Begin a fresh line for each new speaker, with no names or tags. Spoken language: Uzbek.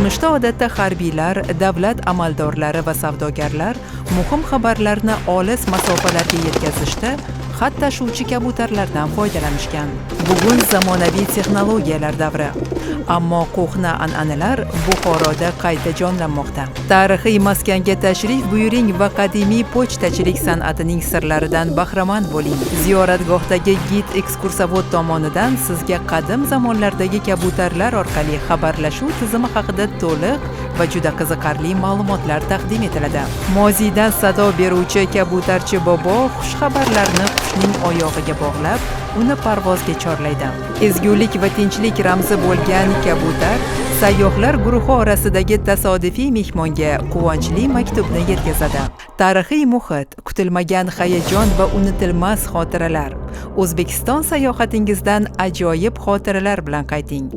Qo'nishda odatda harbiylar, davlat amaldorlari va savdogarlar muhim xabarlarni olis masofalarga yetkazishda xat tashuvchi kabutarlardan foydalanishgan. Bugun zamonaviy texnologiyalar davri. Ammo qo'hna an'analar Buxoroda qayta jonlanmoqda. Tarixiy maskanga tashrif buyuring va qadimiy pochtachilik san'atining sirlaridan bahramand bo'ling. Ziyoratgohdagi gid ekskursovod tomonidan sizga qadim zamonlardagi kabutarlar orqali xabarlashuv tizimi haqida to'liq va juda qiziqarli ma'lumotlar taqdim etiladi. Moziydan sado beruvchi kabutarchi bobo xushxabarlarni qushning oyog'iga bog'lab, uni parvozga chorlaydi. Ezgulik va tinchlik ramzi bo'lgan kabutar sayyohlar guruhi orasidagi tasodifiy mehmonga quvonchli maktubni yetkazadi. Tarixiy muhit, kutilmagan hayajon va unutilmas xotiralar. O'zbekiston sayohatingizdan ajoyib xotiralar bilan qayting.